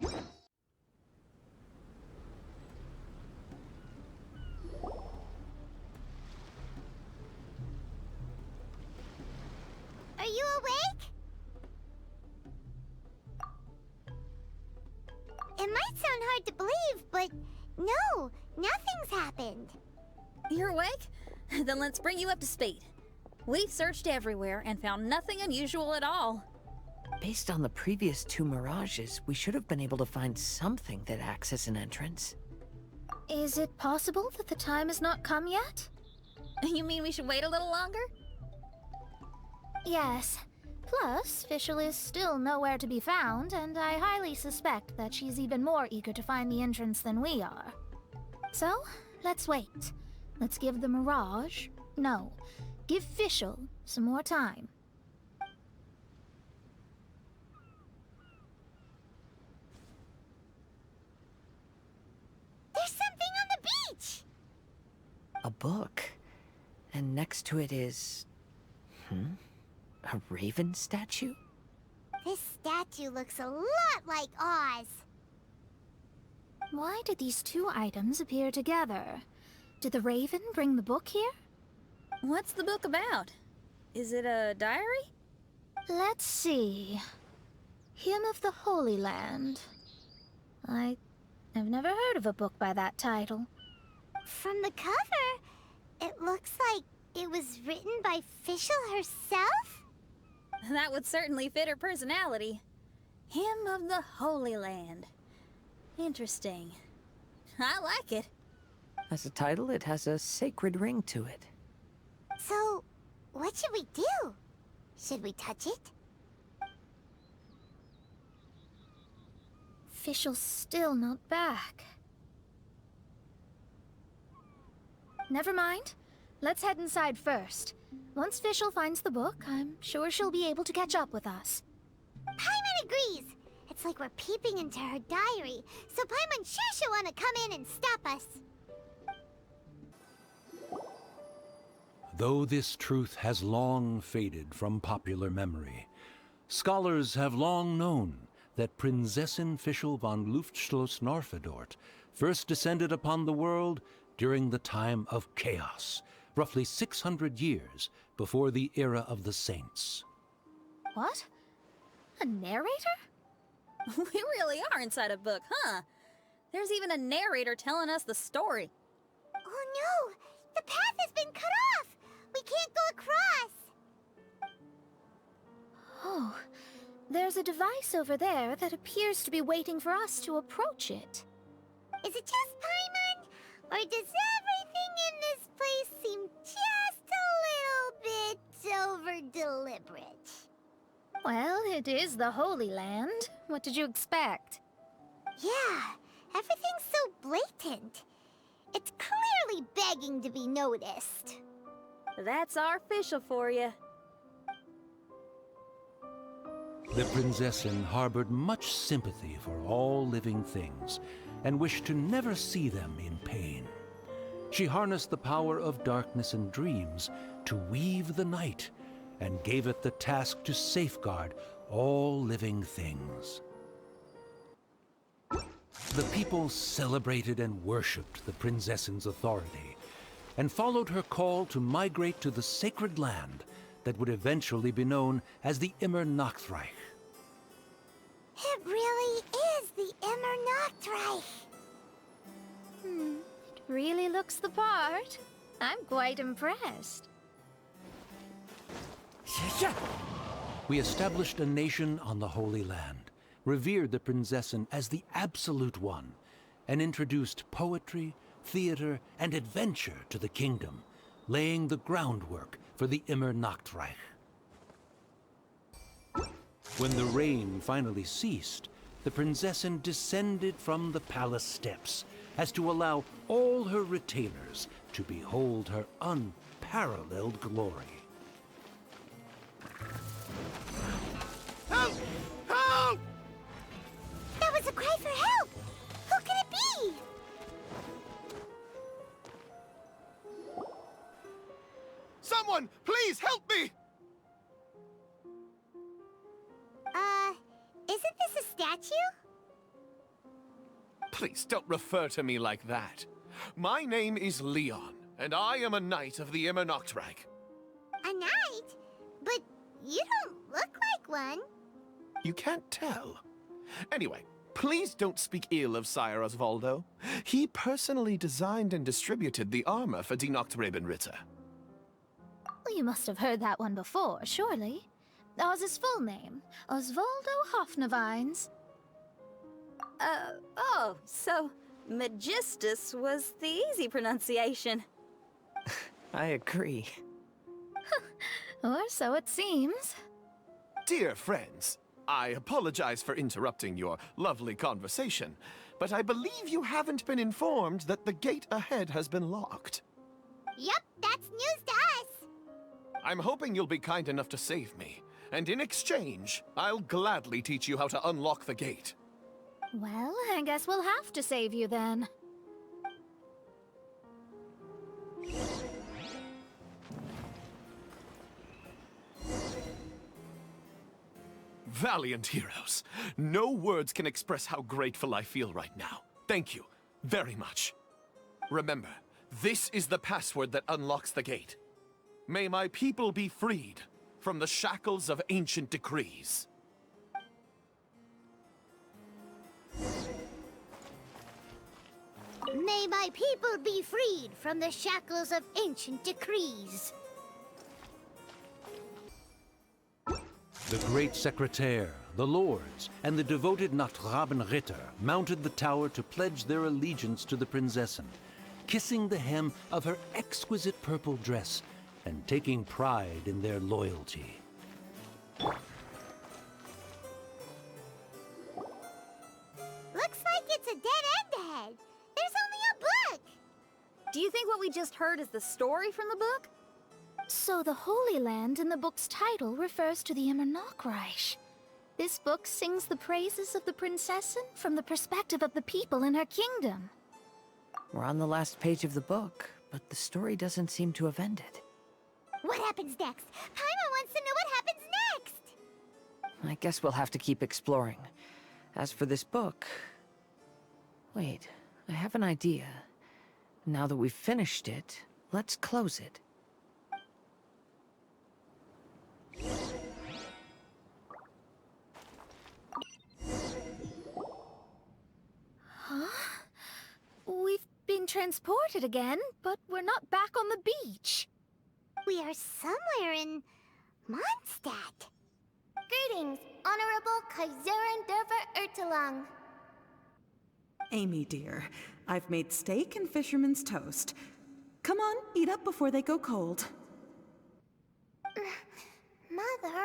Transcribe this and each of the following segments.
Are you awake? It might sound hard to believe, but no, nothing's happened. You're awake? Then let's bring you up to speed. We've searched everywhere and found nothing unusual at all. Based on the previous 2 mirages, we should have been able to find something that acts as an entrance. Is it possible that the time has not come yet? You mean we should wait a little longer? Yes. Plus, Fischl is still nowhere to be found, and I highly suspect that she's even more eager to find the entrance than we are. So, let's wait. Let's give the Mirage... No, give Fischl some more time. There's something on the beach! A book. And next to it is... A raven statue? This statue looks a lot like Oz. Why did these 2 items appear together? Did the raven bring the book here? What's the book about? Is it a diary? Let's see. Hymn of the Holy Land. I've never heard of a book by that title. From the cover, it looks like it was written by Fischl herself? That would certainly fit her personality. Hymn of the Holy Land. Interesting. I like it. As a title, it has a sacred ring to it. So, what should we do? Should we touch it? Fischl's still not back. Never mind. Let's head inside first. Once Fischl finds the book, I'm sure she'll be able to catch up with us. Paimon agrees! It's like we're peeping into her diary, so Paimon's sure she'll want to come in and stop us. Though this truth has long faded from popular memory, scholars have long known that Prinzessin Fischl von Luftschloss-Norfedort first descended upon the world during the time of chaos, roughly 600 years before the era of the saints. What? A narrator? We really are inside a book, huh? There's even a narrator telling us the story. Oh no! The path has been cut off! We can't go across! Oh, there's a device over there that appears to be waiting for us to approach it. Is it just Paimon? Or does everything in this place seem just a little bit over-deliberate? Well, it is the Holy Land. What did you expect? Yeah, everything's so blatant. It's clearly begging to be noticed. That's our Fischl for you. The Prinzessin harbored much sympathy for all living things, and wished to never see them in pain. She harnessed the power of darkness and dreams to weave the night, and gave it the task to safeguard all living things. The people celebrated and worshipped the Prinzessin's authority, and followed her call to migrate to the sacred land that would eventually be known as the Immernachtreich. It really is the Immernachtreich. It really looks the part. I'm quite impressed. We established a nation on the Holy Land, revered the Prinzessin as the Absolute One, and introduced poetry, theater, and adventure to the kingdom, laying the groundwork for the Immernachtreich. When the rain finally ceased, the Prinzessin descended from the palace steps as to allow all her retainers to behold her unparalleled glory. Help! Help! That was a cry for help! Who could it be? Someone, please help me! Isn't this a statue? Please don't refer to me like that. My name is Leon, and I am a knight of the Immernachtreich. A knight? But you don't look like one. You can't tell. Anyway, please don't speak ill of Sire Osvaldo. He personally designed and distributed the armor for Die Nachtrebenritter. Well, you must have heard that one before, surely. That was his full name, Osvaldo Hofnevines. Oh, so Magistus was the easy pronunciation. I agree. Or so it seems. Dear friends, I apologize for interrupting your lovely conversation, but I believe you haven't been informed that the gate ahead has been locked. Yup, that's news to us. I'm hoping you'll be kind enough to save me, and in exchange, I'll gladly teach you how to unlock the gate. Well, I guess we'll have to save you then. Valiant heroes. No words can express how grateful I feel right now. Thank you very much. Remember, this is the password that unlocks the gate. May my people be freed from the shackles of ancient decrees. May my people be freed from the shackles of ancient decrees. The great secretaire, the lords, and the devoted Nachtrebenritter mounted the tower to pledge their allegiance to the Prinzessin, kissing the hem of her exquisite purple dress and taking pride in their loyalty. Looks like it's a dead end ahead. There's only a book. Do you think what we just heard is the story from the book? So the Holy Land in the book's title refers to the Immernachtreich. This book sings the praises of the Prinzessin from the perspective of the people in her kingdom. We're on the last page of the book, but the story doesn't seem to have ended. What happens next? Paimon wants to know what happens next. I guess we'll have to keep exploring. As for this book... Wait, I have an idea. Now that we've finished it, let's close it. Huh? We've been transported again, but we're not back on the beach. We are somewhere in Mondstadt. Greetings, Honorable Kaiserin Derver Ertelang. Amy, dear, I've made steak and fisherman's toast. Come on, eat up before they go cold. Mother...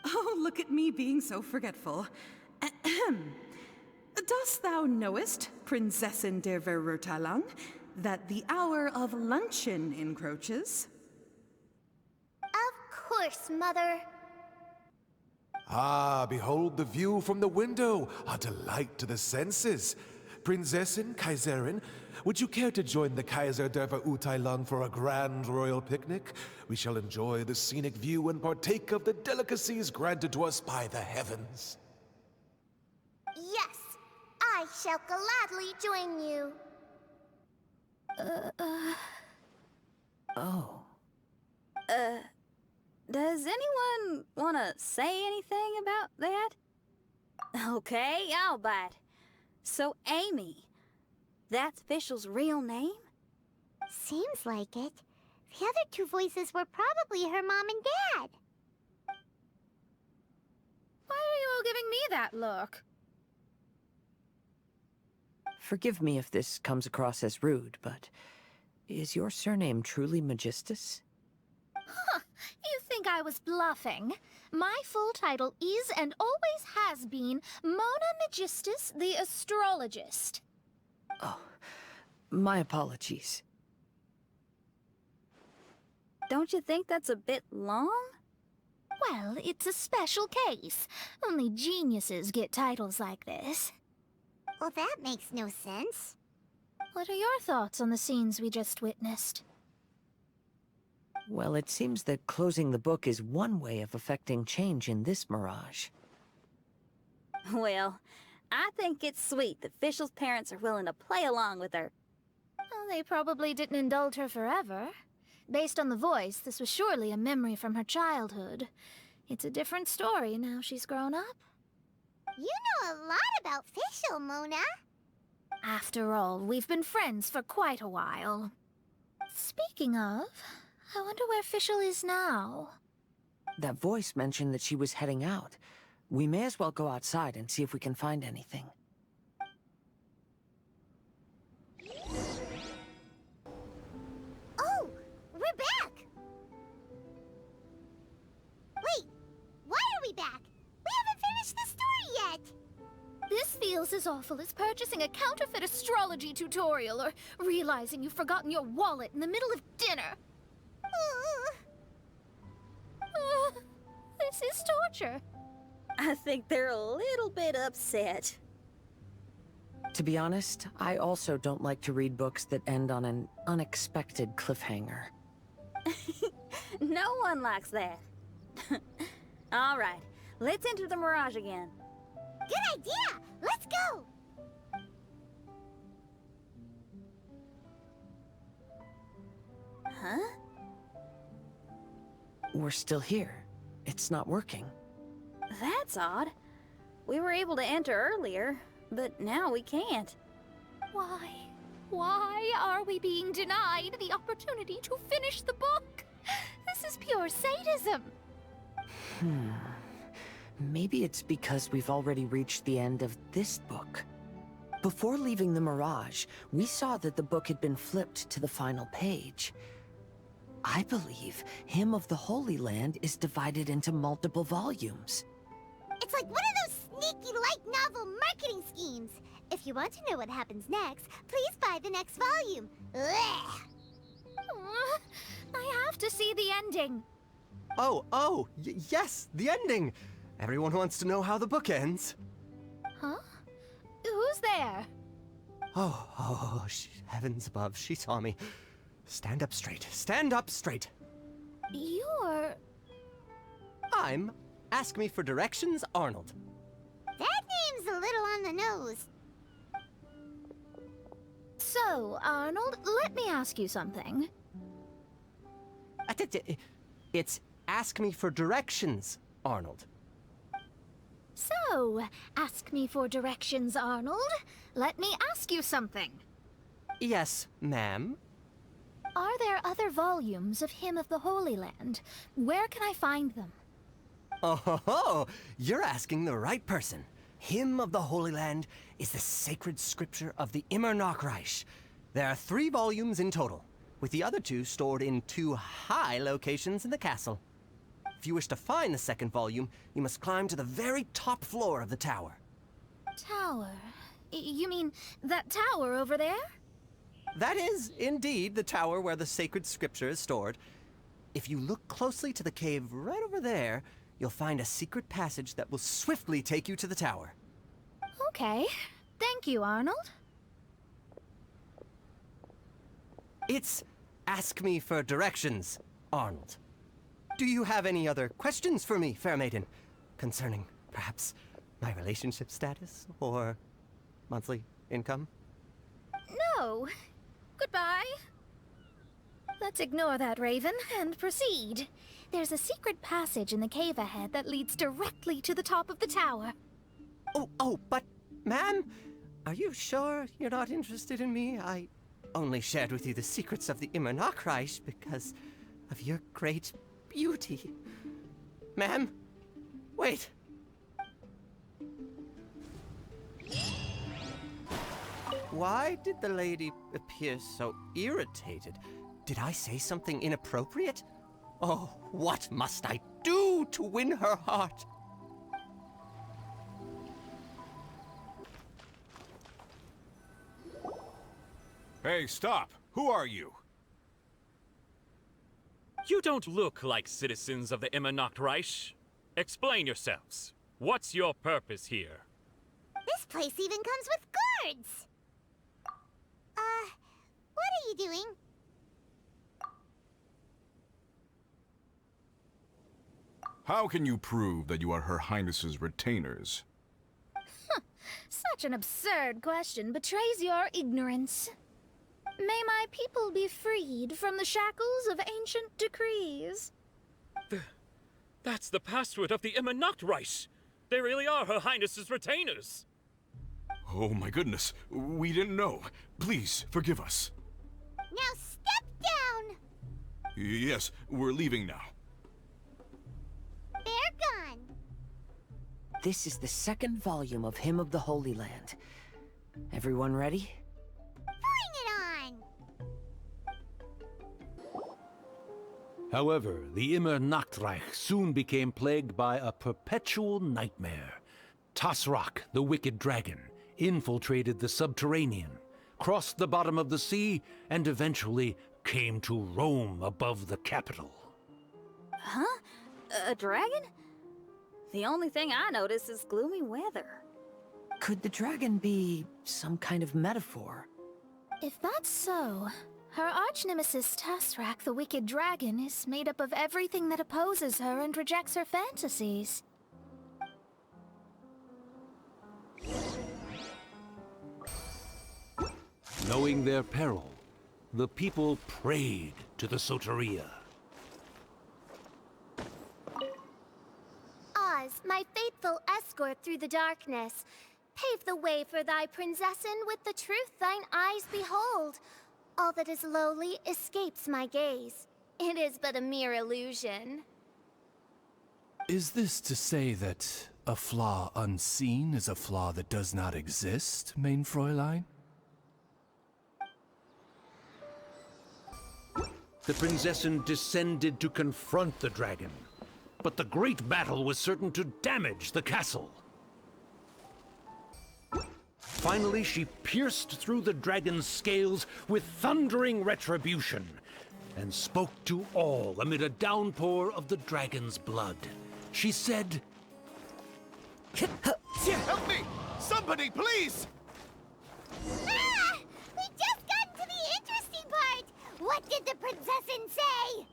Oh, look at me being so forgetful. Ahem. Dost thou knowest, Prinzessin der Verurteilung, that the hour of luncheon encroaches? Of course, Mother. Ah, behold the view from the window, a delight to the senses. Prinzessin, Kaiserin, would you care to join the Kaiser der Verurteilung for a grand royal picnic? We shall enjoy the scenic view and partake of the delicacies granted to us by the heavens. Yes, I shall gladly join you. Oh. Does anyone want to say anything about that? Okay, I'll bite. So, Amy, that's Fischl's real name? Seems like it. The other two voices were probably her mom and dad. Why are you all giving me that look? Forgive me if this comes across as rude, but is your surname truly Magistus? Huh, you think I was bluffing? My full title is and always has been Mona Magistus the Astrologist. Oh, my apologies. Don't you think that's a bit long? Well, it's a special case. Only geniuses get titles like this. Well, that makes no sense. What are your thoughts on the scenes we just witnessed? Well, it seems that closing the book is one way of affecting change in this mirage. Well, I think it's sweet that Fischl's parents are willing to play along with her. Well, they probably didn't indulge her forever. Based on the voice, this was surely a memory from her childhood. It's a different story now she's grown up. You know a lot about Fischl, Mona. After all, we've been friends for quite a while. Speaking of, I wonder where Fischl is now. That voice mentioned that she was heading out. We may as well go outside and see if we can find anything. Oh, we're back! Wait, why are we back? We haven't finished the story yet! This feels as awful as purchasing a counterfeit astrology tutorial or realizing you've forgotten your wallet in the middle of dinner. This is torture. I think they're a little bit upset. To be honest, I also don't like to read books that end on an unexpected cliffhanger. No one likes that. All right, let's enter the Mirage again. Good idea! Let's go! Huh? We're still here. It's not working. That's odd. We were able to enter earlier, but now we can't. Why? Why are we being denied the opportunity to finish the book? This is pure sadism. Maybe it's because we've already reached the end of this book. Before leaving the Mirage, we saw that the book had been flipped to the final page. I believe Hymn of the Holy Land is divided into multiple volumes. It's like one of those sneaky light novel marketing schemes. If you want to know what happens next, please buy the next volume. Ugh. I have to see the ending. Yes, the ending! Everyone wants to know how the book ends. Huh? Who's there? Heavens above, she saw me. Stand up straight, stand up straight. You're... I'm Ask Me for Directions, Arnold. That name's a little on the nose. So, Arnold, let me ask you something. It's Ask Me for Directions, Arnold. So, ask me for directions, Arnold. Let me ask you something. Yes, ma'am. Are there other volumes of Hymn of the Holy Land? Where can I find them? Oh, you're asking the right person. Hymn of the Holy Land is the sacred scripture of the Immernachtreich. There are 3 volumes in total, with the other 2 stored in 2 high locations in the castle. If you wish to find the second volume, you must climb to the very top floor of the tower. Tower? You mean that tower over there? That is, indeed, the tower where the sacred scripture is stored. If you look closely to the cave right over there, you'll find a secret passage that will swiftly take you to the tower. Okay. Thank you, Arnold. It's Ask Me for Directions, Arnold. Do you have any other questions for me, fair maiden? Concerning, perhaps, my relationship status or monthly income? No. Goodbye. Let's ignore that, Raven, and proceed. There's a secret passage in the cave ahead that leads directly to the top of the tower. But, ma'am, are you sure you're not interested in me? I only shared with you the secrets of the Immernachtreich because of your great beauty. Ma'am, wait. Why did the lady appear so irritated? Did I say something inappropriate? Oh, what must I do to win her heart? Hey, stop! Who are you? You don't look like citizens of the Immernachtreich. Explain yourselves. What's your purpose here? This place even comes with guards! What are you doing? How can you prove that you are Her Highness's retainers? Such an absurd question betrays your ignorance. May my people be freed from the shackles of ancient decrees. That's the password of the Immernachtreich. They really are Her Highness's retainers. Oh my goodness, we didn't know. Please, forgive us. Now step down! Yes, we're leaving now. They're gone. This is the second volume of Hymn of the Holy Land. Everyone ready? Bring it on! However, the Immernachtreich soon became plagued by a perpetual nightmare. Tasrak, the wicked dragon, infiltrated the subterranean, crossed the bottom of the sea, and eventually came to roam above the capital. Huh? A dragon? The only thing I notice is gloomy weather. Could the dragon be some kind of metaphor? If that's so, her arch-nemesis Tasrak, the wicked dragon, is made up of everything that opposes her and rejects her fantasies. Knowing their peril, the people prayed to the Soteria. Oz, my faithful escort through the darkness, pave the way for thy princessen with the truth thine eyes behold. All that is lowly escapes my gaze. It is but a mere illusion. Is this to say that a flaw unseen is a flaw that does not exist, mein Fräulein? The Prinzessin descended to confront the dragon, but the great battle was certain to damage the castle. Finally, she pierced through the dragon's scales with thundering retribution, and spoke to all amid a downpour of the dragon's blood. She said, Help me! Somebody, please! Ah! We just got to the interesting part! What did the Prinzessin say?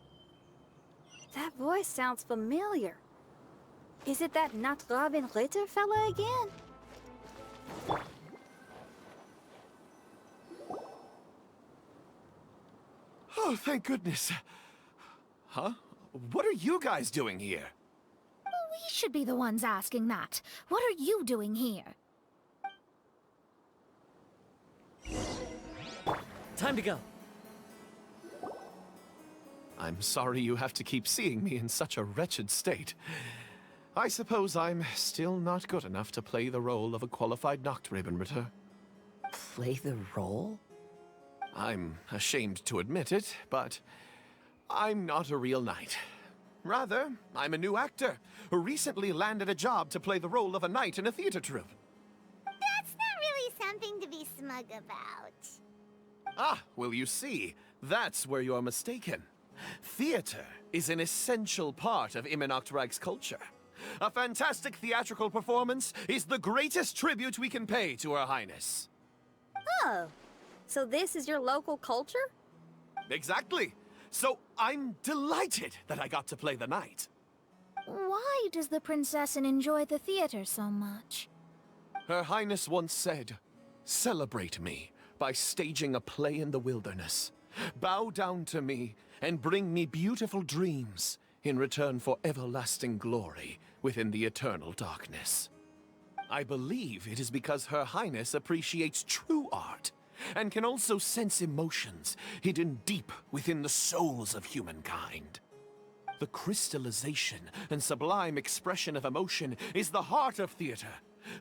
That voice sounds familiar. Is it that Not Robin Ritter fella again? Oh, thank goodness. Huh? What are you guys doing here? We should be the ones asking that. What are you doing here? Time to go. I'm sorry you have to keep seeing me in such a wretched state. I suppose I'm still not good enough to play the role of a qualified Nachtrebenritter. Play the role? I'm ashamed to admit it, but I'm not a real knight. Rather, I'm a new actor who recently landed a job to play the role of a knight in a theater troupe. That's not really something to be smug about. Ah, well, you see, that's where you're mistaken. Theater is an essential part of Immernachtreich's culture. A fantastic theatrical performance is the greatest tribute we can pay to Her Highness. Oh, so this is your local culture? Exactly. So I'm delighted that I got to play the knight. Why does the Prinzessin enjoy the theater so much? Her Highness once said, "Celebrate me by staging a play in the wilderness. Bow down to me and bring me beautiful dreams in return for everlasting glory within the eternal darkness." I believe it is because Her Highness appreciates true art and can also sense emotions hidden deep within the souls of humankind. The crystallization and sublime expression of emotion is the heart of theater.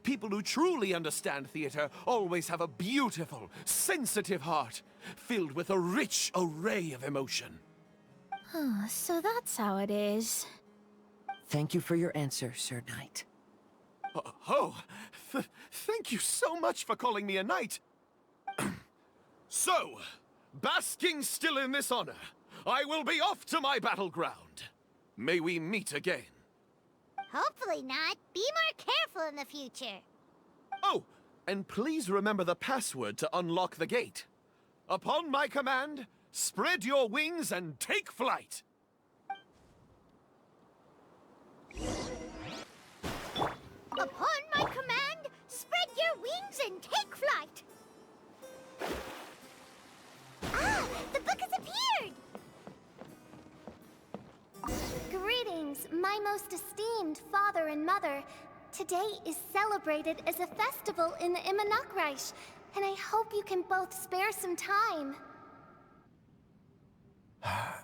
People who truly understand theater always have a beautiful, sensitive heart, filled with a rich array of emotion. So that's how it is. Thank you for your answer, Sir Knight. Thank you so much for calling me a knight. So, basking still in this honor, I will be off to my battleground. May we meet again. Hopefully not. Be more careful in the future. Oh, and please remember the password to unlock the gate. Upon my command, spread your wings and take flight. Upon my command, spread your wings and take flight! Ah! The book has appeared! Greetings, my most esteemed father and mother. Today is celebrated as a festival in the Immernachtreich, and I hope you can both spare some time.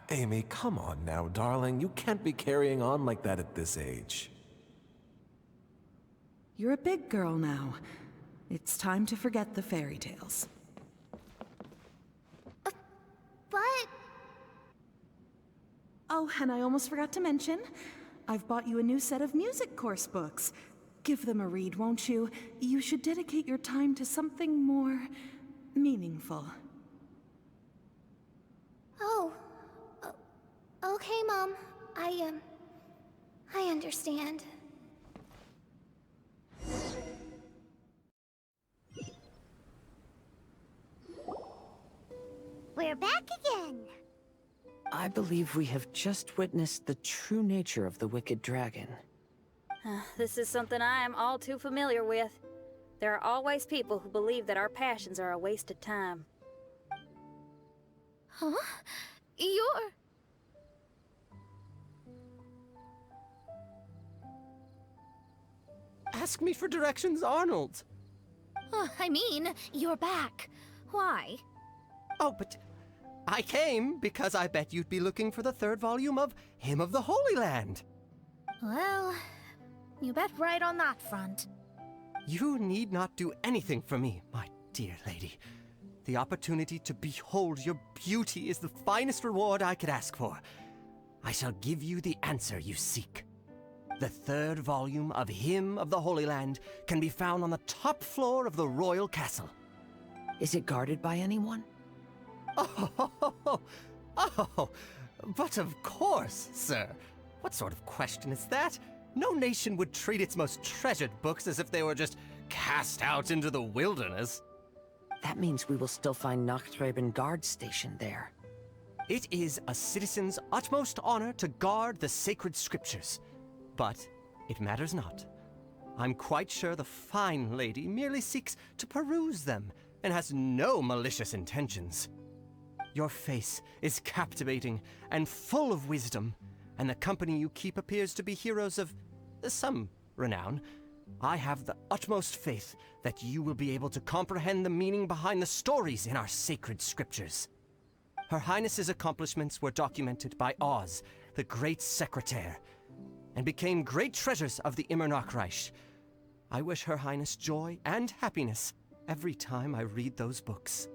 Amy, come on now, darling. You can't be carrying on like that at this age. You're a big girl now. It's time to forget the fairy tales. But... Oh, and I almost forgot to mention, I've bought you a new set of music course books. Give them a read, won't you? You should dedicate your time to something more meaningful. Oh. Okay, Mom. I understand. We're back again. I believe we have just witnessed the true nature of the wicked dragon. This is something I am all too familiar with. There are always people who believe that our passions are a waste of time. Huh? You're... Ask me for directions, Arnold. I mean, you're back. Why? Oh, but I came because I bet you'd be looking for the third volume of Hymn of the Holy Land. Well, you bet right on that front. You need not do anything for me, my dear lady. The opportunity to behold your beauty is the finest reward I could ask for. I shall give you the answer you seek. The third volume of Hymn of the Holy Land can be found on the top floor of the royal castle. Is it guarded by anyone? Oh, but of course, sir. What sort of question is that? No nation would treat its most treasured books as if they were just cast out into the wilderness. That means we will still find Nachtreibin guard stationed there. It is a citizen's utmost honor to guard the sacred scriptures. But it matters not. I'm quite sure the fine lady merely seeks to peruse them and has no malicious intentions. Your face is captivating and full of wisdom, and the company you keep appears to be heroes of some renown. I have the utmost faith that you will be able to comprehend the meaning behind the stories in our sacred scriptures. Her Highness's accomplishments were documented by Oz, the great secretaire, and became great treasures of the Immernachtreich. I wish Her Highness joy and happiness every time I read those books.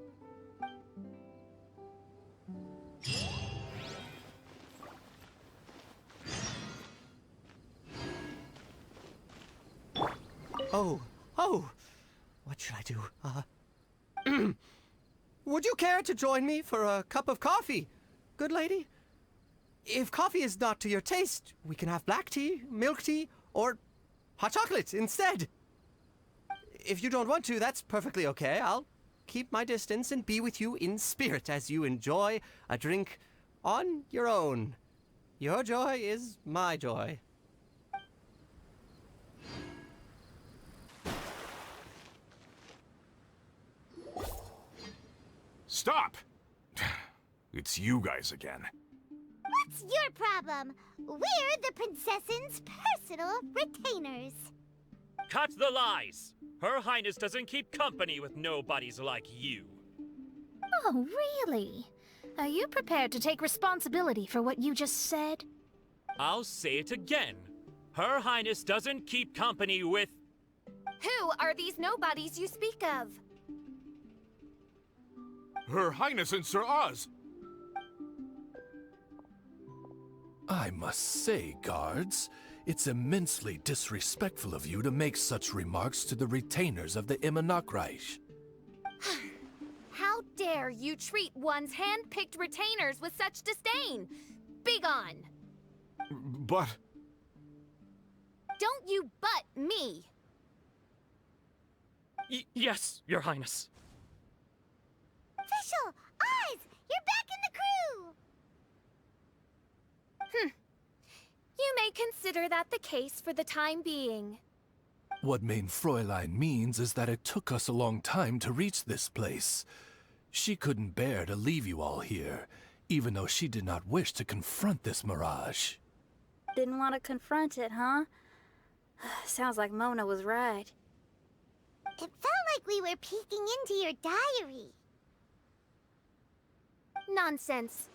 Oh, what should I do? Would you care to join me for a cup of coffee, good lady? If coffee is not to your taste, we can have black tea, milk tea, or hot chocolate instead. If you don't want to, that's perfectly okay. I'll keep my distance and be with you in spirit as you enjoy a drink on your own. Your joy is my joy. Stop! It's you guys again. What's your problem? We're the princess's personal retainers. Cut the lies! Her Highness doesn't keep company with nobodies like you. Oh, really? Are you prepared to take responsibility for what you just said? I'll say it again. Her Highness doesn't keep company with... Who are these nobodies you speak of? Her Highness and Sir Oz! I must say, guards, it's immensely disrespectful of you to make such remarks to the retainers of the Immernachtreich. How dare you treat one's hand-picked retainers with such disdain? Begone! But... Don't you butt me! Yes, Your Highness. Fischl! Oz! You're back in the crew! You may consider that the case for the time being. What Main Fräulein means is that it took us a long time to reach this place. She couldn't bear to leave you all here, even though she did not wish to confront this mirage. Didn't want to confront it, huh? Sounds like Mona was right. It felt like we were peeking into your diary. Nonsense.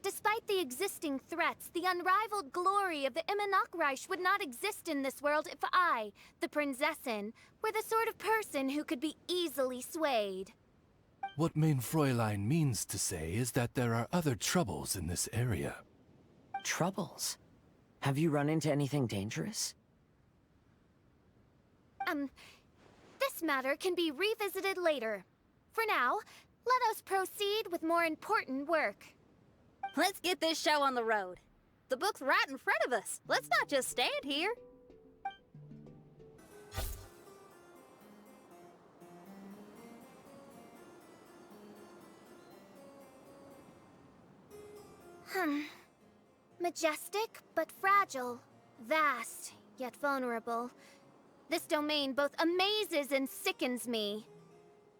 Despite the existing threats, the unrivaled glory of the Immernachtreich would not exist in this world if I, the Prinzessin, were the sort of person who could be easily swayed. What Main Fräulein means to say is that there are other troubles in this area. Troubles? Have you run into anything dangerous? This matter can be revisited later. For now, let us proceed with more important work. Let's get this show on the road. The book's right in front of us. Let's not just stand here. Majestic, but fragile. Vast, yet vulnerable. This domain both amazes and sickens me.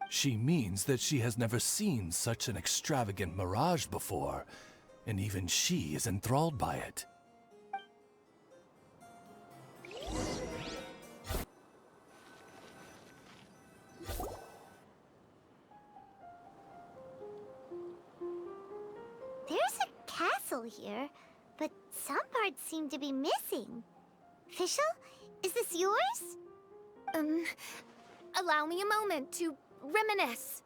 She means that she has never seen such an extravagant mirage before, and even she is enthralled by it. There's a castle here, but some parts seem to be missing. Fischl, is this yours? Allow me a moment to reminisce.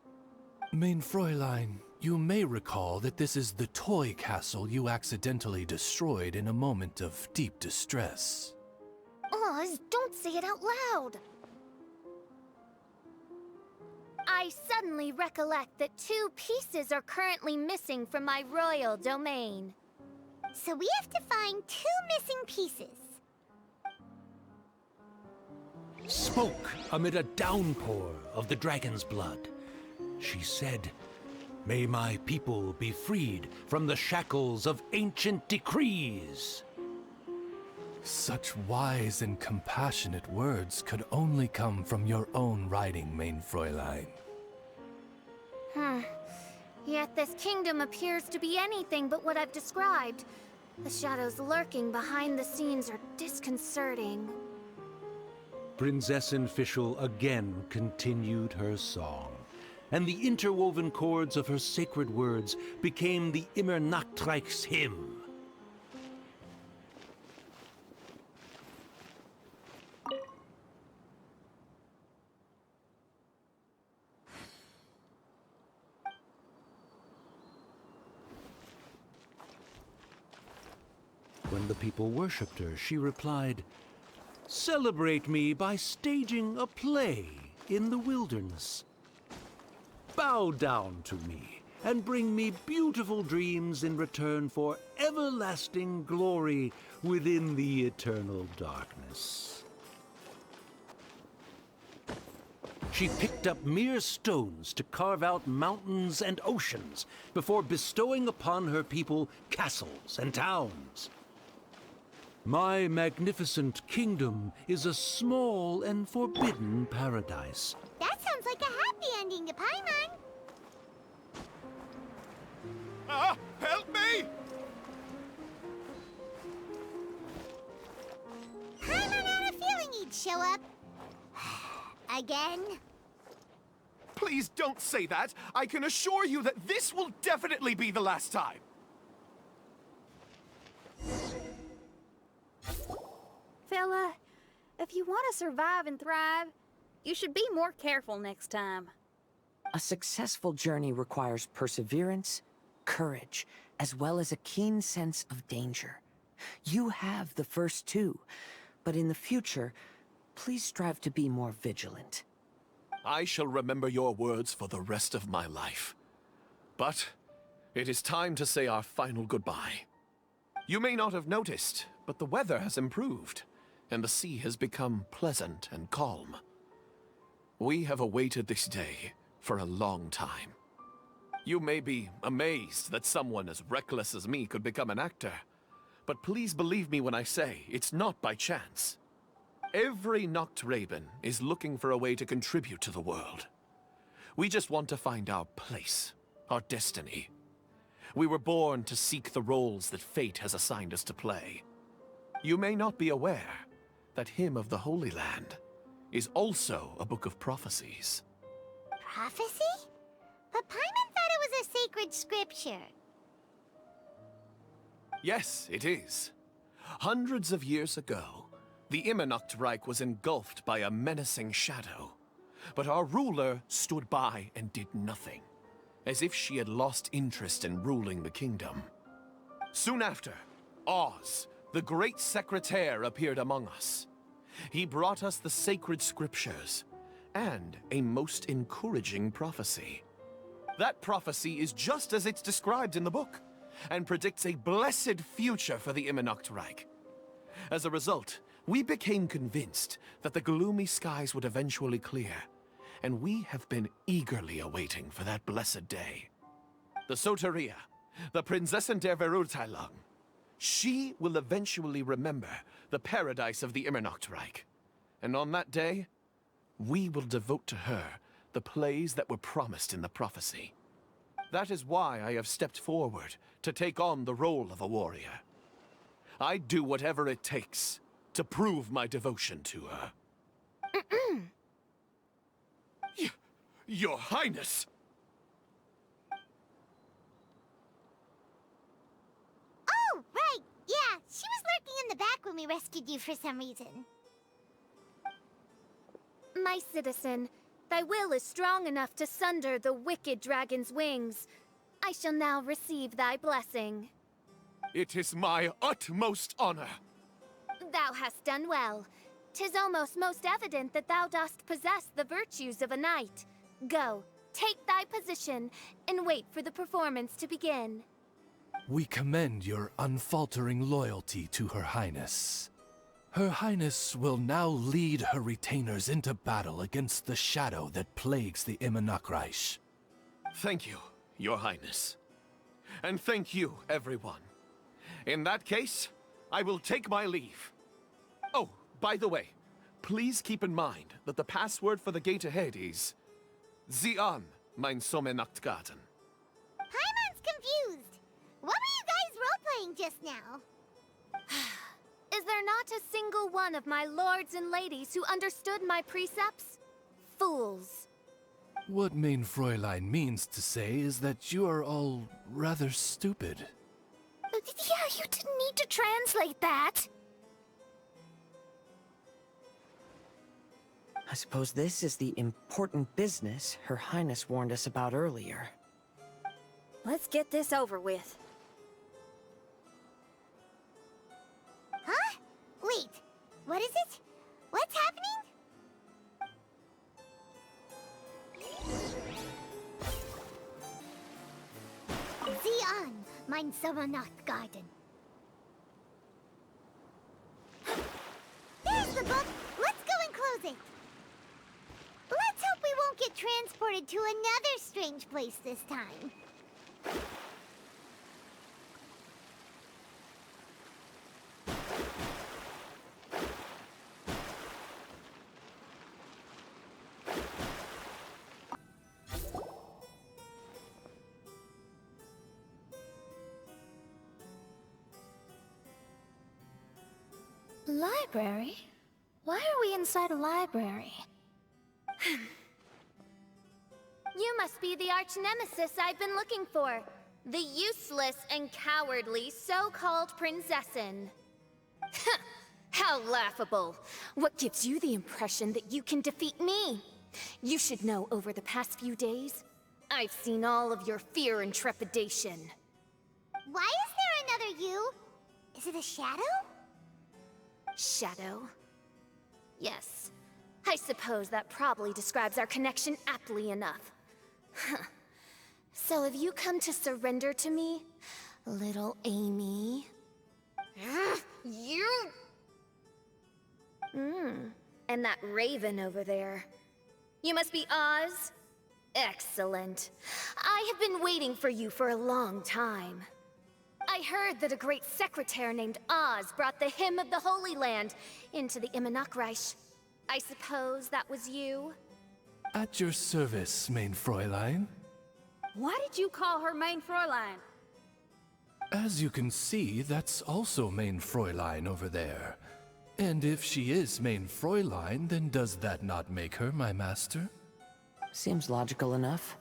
Main Fräulein, you may recall that this is the toy castle you accidentally destroyed in a moment of deep distress. Oh, don't say it out loud. I suddenly recollect that 2 pieces are currently missing from my royal domain. So we have to find 2 missing pieces. Spoke amid a downpour of the dragon's blood. She said, "May my people be freed from the shackles of ancient decrees." Such wise and compassionate words could only come from your own writing, Main Fräulein. Yet this kingdom appears to be anything but what I've described. The shadows lurking behind the scenes are disconcerting. Prinzessin Fischl again continued her song, and the interwoven chords of her sacred words became the Immernachtreich's hymn. When the people worshipped her, she replied, "Celebrate me by staging a play in the wilderness. Bow down to me and bring me beautiful dreams in return for everlasting glory within the eternal darkness." She picked up mere stones to carve out mountains and oceans before bestowing upon her people castles and towns. My magnificent kingdom is a small and forbidden paradise. That sounds like a happy ending to Paimon. Help me! Paimon had a feeling he'd show up. Again? Please don't say that. I can assure you that this will definitely be the last time. Fella, if you want to survive and thrive, you should be more careful next time. A successful journey requires perseverance, courage, as well as a keen sense of danger. You have the first 2, but in the future, please strive to be more vigilant. I shall remember your words for the rest of my life. But it is time to say our final goodbye. You may not have noticed, but the weather has improved, and the sea has become pleasant and calm. We have awaited this day for a long time. You may be amazed that someone as reckless as me could become an actor, but please believe me when I say it's not by chance. Every Nachtraben is looking for a way to contribute to the world. We just want to find our place, our destiny. We were born to seek the roles that fate has assigned us to play. You may not be aware that Hymn of the Holy Land is also a book of prophecies. Prophecy? But Paimon thought it was a sacred scripture. Yes, it is. Hundreds of years ago, the Immernachtreich was engulfed by a menacing shadow. But our ruler stood by and did nothing, as if she had lost interest in ruling the kingdom. Soon after, Oz, the great secretaire, appeared among us. He brought us the sacred scriptures and a most encouraging prophecy. That prophecy is just as it's described in the book, and predicts a blessed future for the Immernachtreich. As a result, we became convinced that the gloomy skies would eventually clear, and we have been eagerly awaiting for that blessed day. The Soteria, the Prinzessin der Verurteilung, she will eventually remember the paradise of the Immernachtreich. And on that day, we will devote to her the plays that were promised in the prophecy. That is why I have stepped forward to take on the role of a warrior. I'd do whatever it takes to prove my devotion to her. Your Highness! Oh, right! Yeah, she was lurking in the back when we rescued you for some reason. My citizen, thy will is strong enough to sunder the wicked dragon's wings. I shall now receive thy blessing. It is my utmost honor. Thou hast done well. 'Tis almost most evident that thou dost possess the virtues of a knight. Go, take thy position, and wait for the performance to begin. We commend your unfaltering loyalty to Her Highness. Her Highness will now lead her retainers into battle against the shadow that plagues the Immernachtreich. Thank you, Your Highness. And thank you, everyone. In that case, I will take my leave. Oh, by the way, please keep in mind that the password for the gate ahead is Zian, mein Sommernachtgarten. Paimon's confused. What were you guys role-playing just now? Is there not a single one of my lords and ladies who understood my precepts? Fools. What Mein Fräulein means to say is that you are all rather stupid. Yeah, you didn't need to translate that. I suppose this is the important business Her Highness warned us about earlier. Let's get this over with. Huh? Wait, what is it? What's happening? Zian, mein Sommernachtgarten. There's the book. Let's go and close it. Let's hope we won't get transported to another strange place this time. Library? Why are we inside a library? You must be the arch-nemesis I've been looking for. The useless and cowardly so-called Prinzessin. How laughable. What gives you the impression that you can defeat me? You should know over the past few days, I've seen all of your fear and trepidation. Why is there another you? Is it a shadow? Shadow? Yes. I suppose that probably describes our connection aptly enough. So have you come to surrender to me, little Amy? You! And that raven over there. You must be Oz? Excellent. I have been waiting for you for a long time. I heard that a great secretary named Oz brought the Hymn of the Holy Land into the Immernachtreich. I suppose that was you? At your service, main Fräulein. Why did you call her main Fräulein? As you can see, that's also main Fräulein over there. And if she is main Fräulein, then does that not make her my master? Seems logical enough.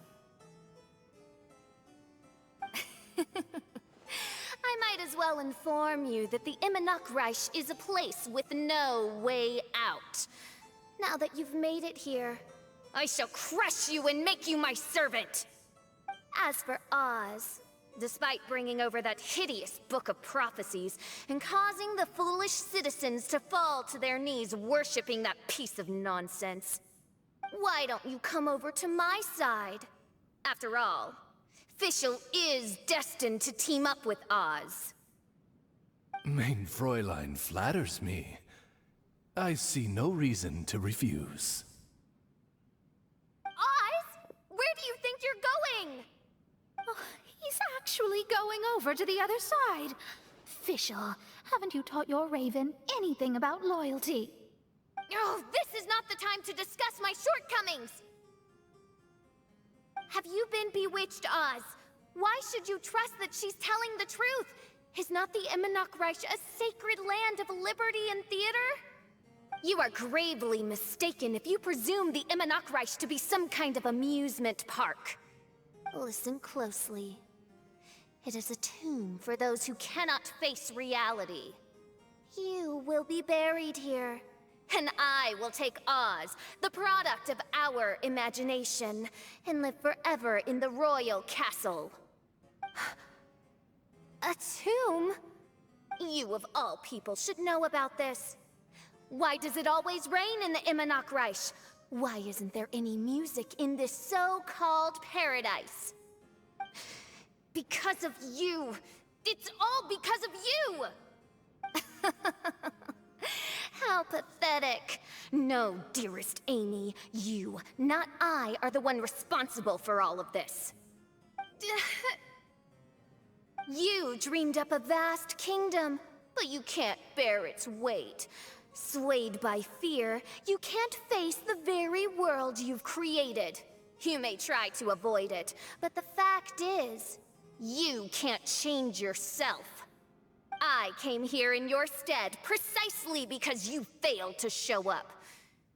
I might as well inform you that the Immernachtreich is a place with no way out. Now that you've made it here, I shall crush you and make you my servant! As for Oz, despite bringing over that hideous book of prophecies and causing the foolish citizens to fall to their knees worshipping that piece of nonsense, why don't you come over to my side? After all, Fischl is destined to team up with Oz. Main Fräulein flatters me. I see no reason to refuse. Oz? Where do you think you're going? Oh, he's actually going over to the other side. Fischl, haven't you taught your raven anything about loyalty? Oh, this is not the time to discuss my shortcomings! Have you been bewitched, Oz? Why should you trust that she's telling the truth? Is not the Immernachtreich a sacred land of liberty and theater? You are gravely mistaken if you presume the Immernachtreich to be some kind of amusement park. Listen closely. It is a tomb for those who cannot face reality. You will be buried here. And I will take Oz, the product of our imagination, and live forever in the royal castle. A tomb? You of all people should know about this. Why does it always rain in the Immernachtreich? Why isn't there any music in this so-called paradise? Because of you! It's all because of you! How pathetic. No, dearest Amy, you, not I, are the one responsible for all of this. You dreamed up a vast kingdom, but you can't bear its weight. Swayed by fear, you can't face the very world you've created. You may try to avoid it, but the fact is, you can't change yourself. I came here in your stead precisely because you failed to show up.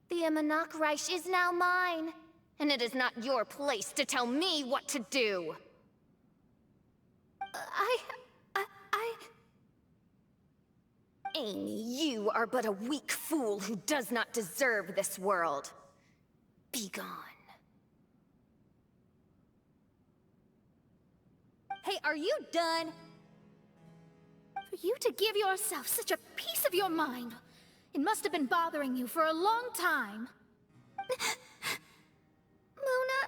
The Immernachtreich is now mine, and it is not your place to tell me what to do. Amy, you are but a weak fool who does not deserve this world. Be gone. Hey, are you done? For you to give yourself such a piece of your mind, it must have been bothering you for a long time. Mona...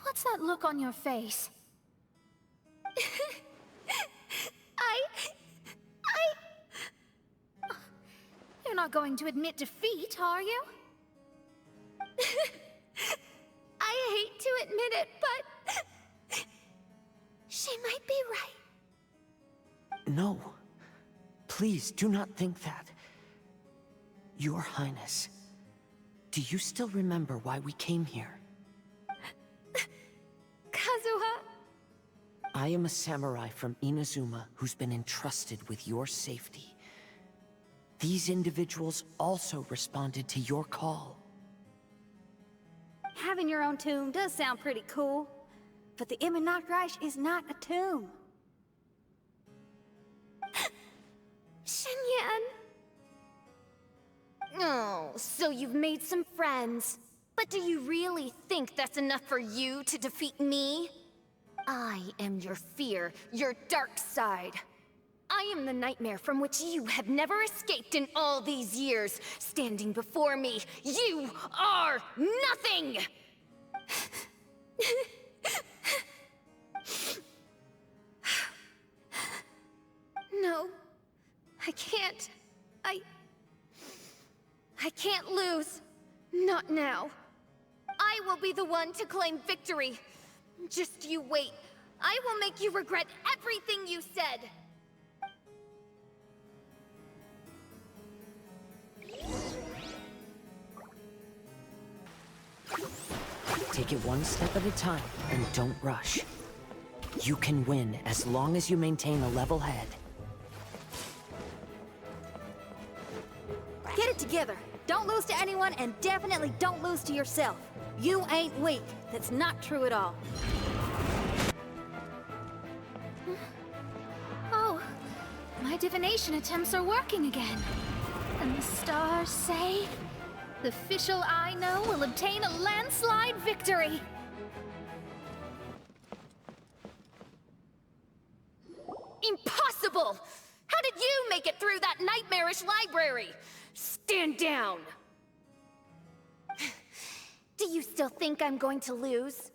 What's that look on your face? You're not going to admit defeat, are you? I hate to admit it, but... she might be right. No. Please, do not think that. Your Highness, do you still remember why we came here? Kazuha... I am a samurai from Inazuma who's been entrusted with your safety. These individuals also responded to your call. Having your own tomb does sound pretty cool, but the Immernachtreich is not a tomb. Shenyan... Oh, so you've made some friends. But do you really think that's enough for you to defeat me? I am your fear, your dark side. I am the nightmare from which you have never escaped in all these years. Standing before me, you are nothing! No, I can't. I can't lose. Not now. I will be the one to claim victory. Just you wait. I will make you regret everything you said. Take it one step at a time, and don't rush. You can win as long as you maintain a level head. Get it together. Don't lose to anyone, and definitely don't lose to yourself. You ain't weak. That's not true at all. Oh, my divination attempts are working again. And the stars say the Fischl I know will obtain a landslide victory. Impossible! How did you make it through that nightmarish library? Stand down! Do you still think I'm going to lose?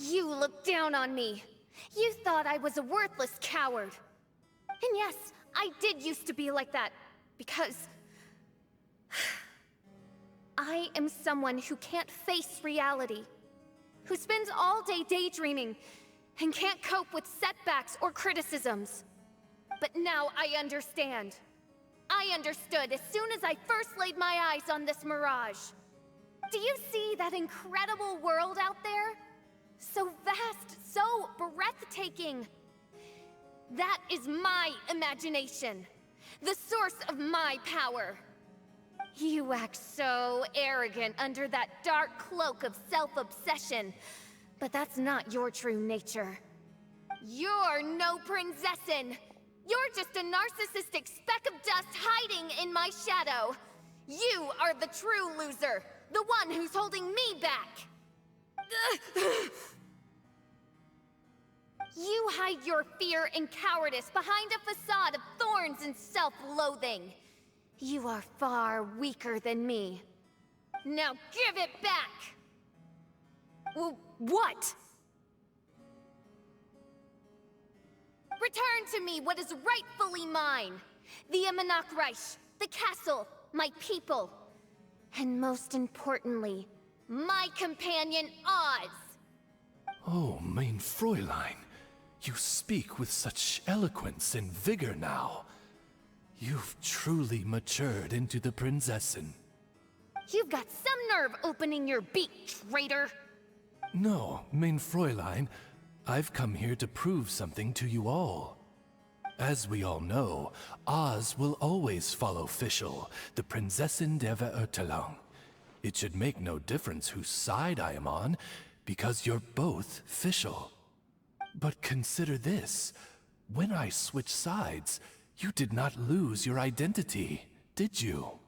You looked down on me. You thought I was a worthless coward. And yes, I did used to be like that, because I am someone who can't face reality, who spends all day daydreaming, and can't cope with setbacks or criticisms. But now I understand. I understood as soon as I first laid my eyes on this mirage. Do you see that incredible world out there? So vast, so breathtaking. That is my imagination, the source of my power. You act so arrogant under that dark cloak of self-obsession, but that's not your true nature. You're no princessin. You're just a narcissistic speck of dust hiding in my shadow. You are the true loser, the one who's holding me back. You hide your fear and cowardice behind a facade of thorns and self-loathing. You are far weaker than me. Now give it back! What? Return to me what is rightfully mine. The Immernachtreich, the castle, my people. And most importantly, my companion Oz. Oh, mein Fräulein. You speak with such eloquence and vigor now. You've truly matured into the Prinzessin. You've got some nerve opening your beak, traitor! No, mein Fräulein, I've come here to prove something to you all. As we all know, Oz will always follow Fischl, the Prinzessin der Verurteilung. It should make no difference whose side I am on, because you're both Fischl. But consider this. When I switched sides, you did not lose your identity, did you?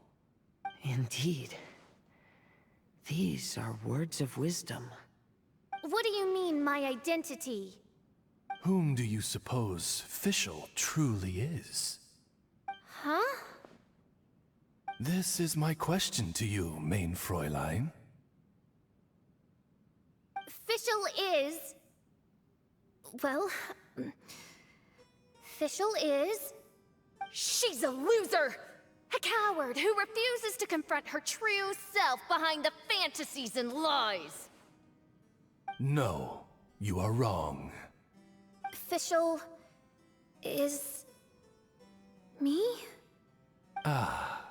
Indeed. These are words of wisdom. What do you mean, my identity? Whom do you suppose Fischl truly is? Huh? This is my question to you, mein Fräulein. Fischl is... Well... Fischl is... She's a loser! A coward who refuses to confront her true self behind the fantasies and lies! No, you are wrong. Fischl... is... me? Ah,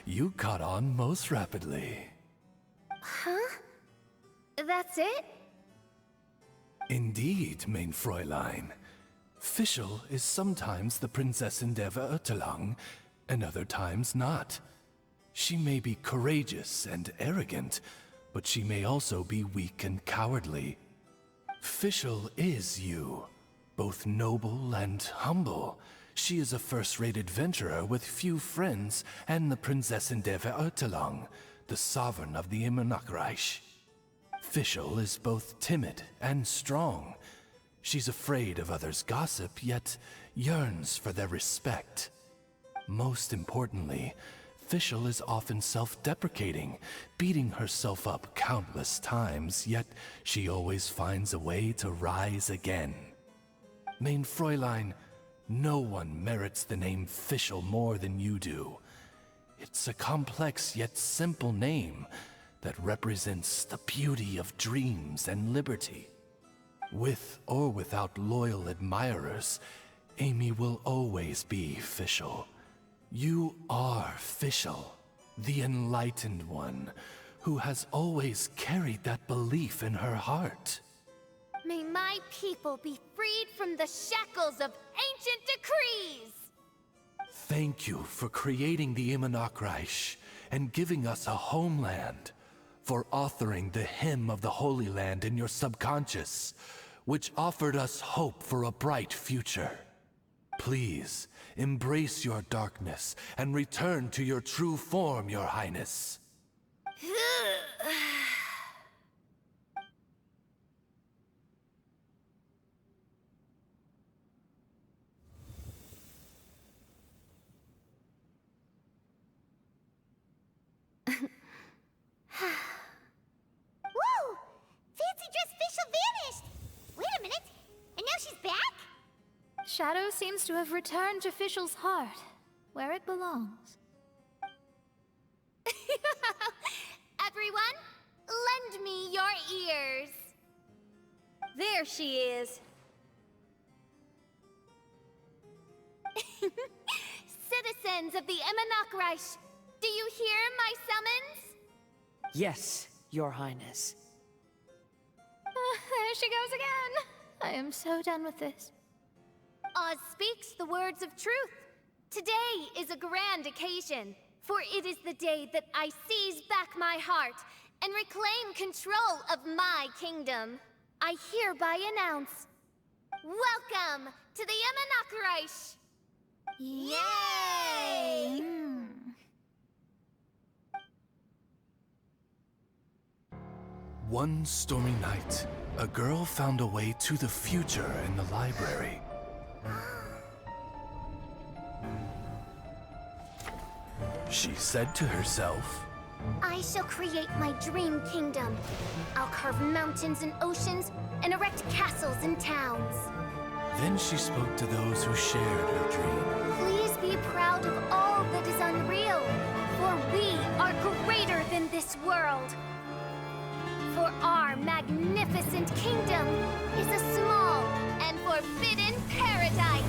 you caught on most rapidly. Huh? That's it? Indeed, mein Fräulein. Fischl is sometimes the Prinzessin der Verurteilung, and other times not. She may be courageous and arrogant, but she may also be weak and cowardly. Fischl is you, both noble and humble. She is a first-rate adventurer with few friends and the Prinzessin der Verurteilung, the sovereign of the Immernachtreich. Fischl is both timid and strong. She's afraid of others' gossip, yet yearns for their respect. Most importantly, Fischl is often self-deprecating, beating herself up countless times, yet she always finds a way to rise again. Mein Fräulein, No one merits the name Fischl more than you do. It's a complex yet simple name that represents the beauty of dreams and liberty. With or without loyal admirers, Amy will always be Fischl. You are Fischl, the enlightened one, who has always carried that belief in her heart. May my people be freed from the shackles of ancient decrees! Thank you for creating the Immernachtreich and giving us a homeland, for authoring the hymn of the Holy Land in your subconscious, which offered us hope for a bright future. Please, embrace your darkness and return to your true form, Your Highness. Whoa! Fancy dress Fischl vanished! Wait a minute, and now she's back? Shadow seems to have returned to Fischl's heart, where it belongs. Everyone, lend me your ears. There she is. Citizens of the Immernachtreich, do you hear my summons? Yes, Your Highness. There she goes again. I am so done with this. Oz speaks the words of truth. Today is a grand occasion, for it is the day that I seize back my heart and reclaim control of my kingdom. I hereby announce, welcome to the Immernachtreich! Yay! One stormy night, a girl found a way to the future in the library. She said to herself, I shall create my dream kingdom. I'll carve mountains and oceans and erect castles and towns. then she spoke to those who shared her dream. Please be proud of all that is unreal, for we are greater than this world. For our magnificent kingdom is a small and forbidden paradise.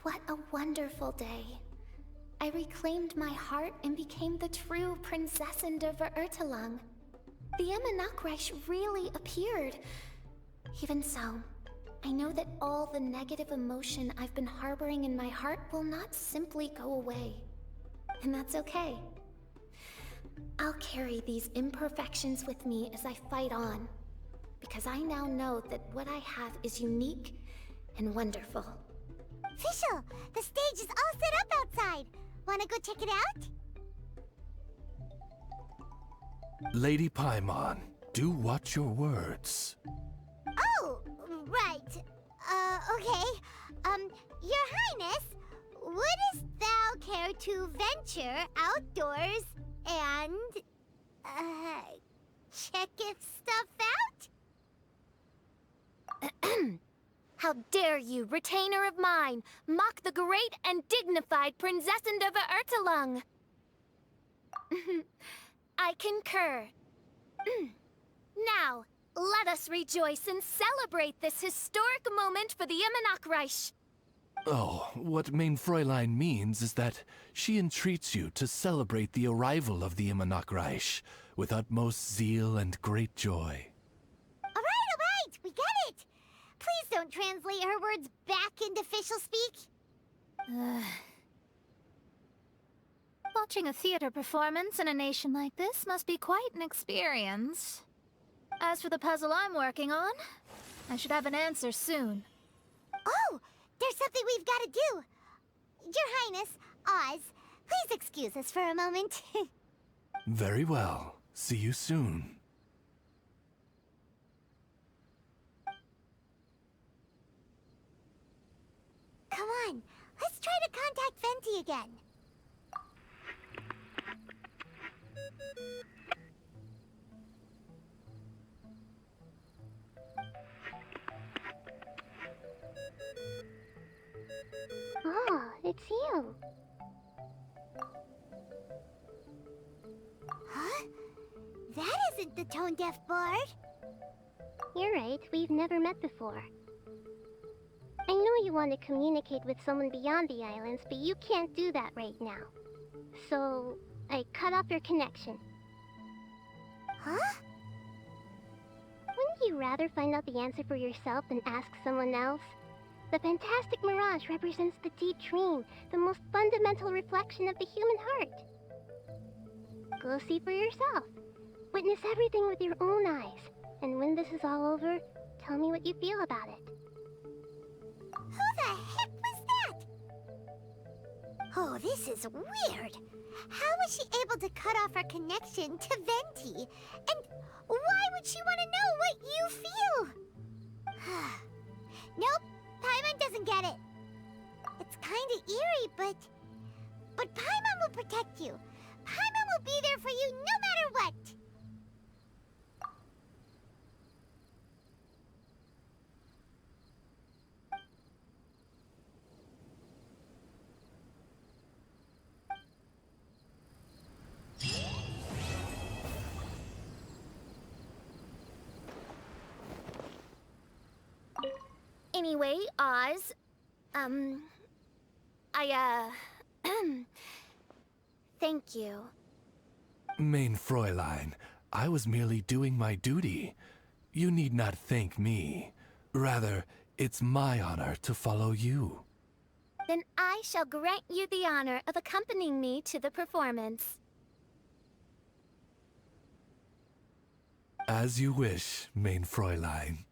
What a wonderful day. I reclaimed my heart and became the true Prinzessin der Verurteilung. The Immernachtreich really appeared. Even so, I know that all the negative emotion I've been harboring in my heart will not simply go away. And that's okay. I'll carry these imperfections with me as I fight on, because I now know that what I have is unique and wonderful. Fischl, the stage is all set up outside. Wanna go check it out? Lady Paimon, do watch your words. Oh, right. Okay. Your Highness, wouldst thou care to venture outdoors and, check if stuff out? How dare you, retainer of mine, mock the great and dignified Prinzessin der Verurteilung? I concur. Now, let us rejoice and celebrate this historic moment for the Immernachtreich. Oh, what Mein Fräulein means is that she entreats you to celebrate the arrival of the Immernachtreich with utmost zeal and great joy. All right, we get it. Please don't translate her words back into Fischl speak. Watching a theater performance in a nation like this must be quite an experience. As for the puzzle I'm working on, I should have an answer soon. Oh, there's something we've got to do. Your Highness, Oz, please excuse us for a moment. Very well. See you soon. on. Let's try to contact Venti again. Oh, it's you. Huh? That isn't the tone-deaf bard. You're right, we've never met before. I know you want to communicate with someone beyond the islands, but you can't do that right now. So, I cut off your connection. Huh? Wouldn't you rather find out the answer for yourself than ask someone else? The fantastic mirage represents the deep dream, the most fundamental reflection of the human heart. Go see for yourself. Witness everything with your own eyes. And when this is all over, tell me what you feel about it. Who the heck was that? Oh, this is weird. How was she able to cut off our connection to Venti? And why would she want to know what you feel? Nope, Paimon doesn't get it. It's kinda eerie, but Paimon will protect you. Paimon will be there for you no matter what. Anyway, Oz, thank you. Mein Fräulein, I was merely doing my duty. You need not thank me. Rather, it's my honor to follow you. Then I shall grant you the honor of accompanying me to the performance. As you wish, Mein Fräulein.